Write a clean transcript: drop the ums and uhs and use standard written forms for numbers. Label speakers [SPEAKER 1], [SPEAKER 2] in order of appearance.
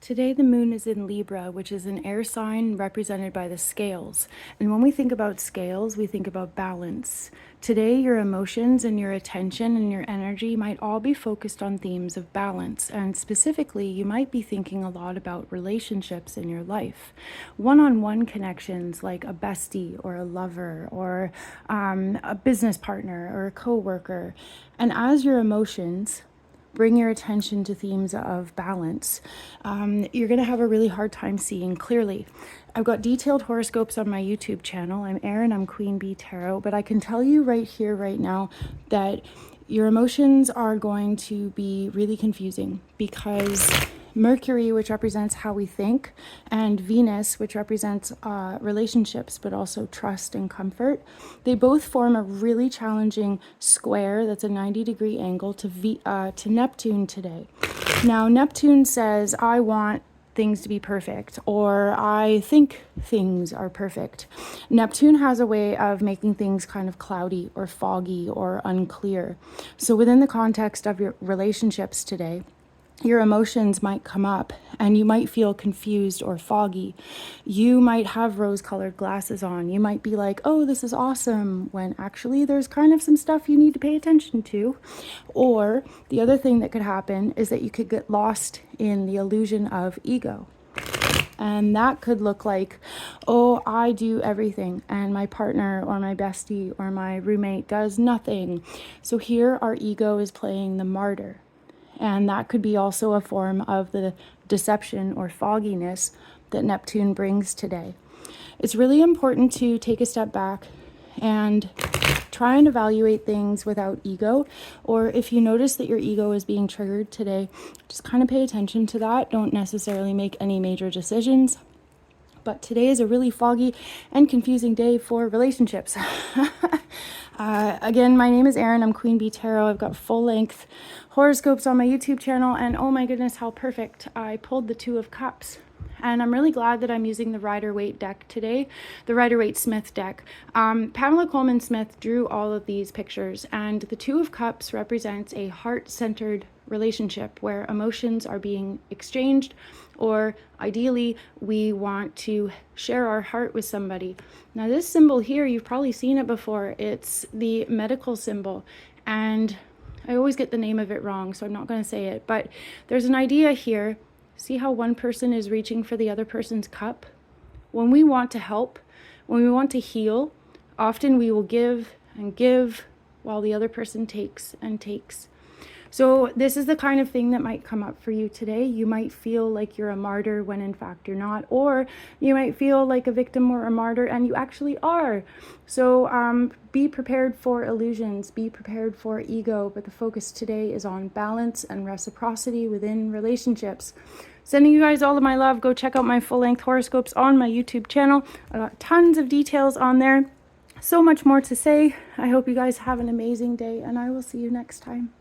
[SPEAKER 1] Today the moon is in Libra, which is an air sign represented by the scales. And when we think about scales, we think about balance. Today your emotions and your attention and your energy might all be focused on themes of balance. And specifically, you might be thinking a lot about relationships in your life. One-on-one connections like a bestie or a lover or a business partner or a co-worker. And as your emotions bring your attention to themes of balance, you're going to have a really hard time seeing clearly. I've got detailed horoscopes on my YouTube channel. I'm Erin, I'm QueenBeeTarot, but I can tell you right here, right now, that your emotions are going to be really confusing because Mercury, which represents how we think, and Venus, which represents relationships, but also trust and comfort, they both form a really challenging square that's a 90-degree angle to Neptune today. Now, Neptune says, I want things to be perfect, or I think things are perfect. Neptune has a way of making things kind of cloudy or foggy or unclear. So within the context of your relationships today, your emotions might come up and you might feel confused or foggy. You might have rose-colored glasses on. You might be like, oh, this is awesome, when actually there's kind of some stuff you need to pay attention to. Or the other thing that could happen is that you could get lost in the illusion of ego. And that could look like, oh, I do everything and my partner or my bestie or my roommate does nothing. So here our ego is playing the martyr. And that could be also a form of the deception or fogginess that Neptune brings today. It's really important to take a step back and try and evaluate things without ego. Or if you notice that your ego is being triggered today, just kind of pay attention to that. Don't necessarily make any major decisions. But today is a really foggy and confusing day for relationships. Again, my name is Erin. I'm QueenBeeTarot. I've got full-length horoscopes on my YouTube channel, and oh my goodness, how perfect. I pulled the Two of Cups, and I'm really glad that I'm using the Rider-Waite deck today, the Rider-Waite-Smith deck. Pamela Coleman-Smith drew all of these pictures, and the Two of Cups represents a heart-centered relationship where emotions are being exchanged, or ideally we want to share our heart with somebody. Now this symbol here, you've probably seen it before. It's the medical symbol, and I always get the name of it wrong, so I'm not going to say it, but there's an idea here. See how one person is reaching for the other person's cup? When we want to help, when we want to heal, often we will give and give while the other person takes and takes. So this is the kind of thing that might come up for you today. You might feel like you're a martyr when in fact you're not, or you might feel like a victim or a martyr and you actually are. So be prepared for illusions, be prepared for ego, but the focus today is on balance and reciprocity within relationships. Sending you guys all of my love. Go check out my full-length horoscopes on my YouTube channel. I got tons of details on there. So much more to say. I hope you guys have an amazing day, and I will see you next time.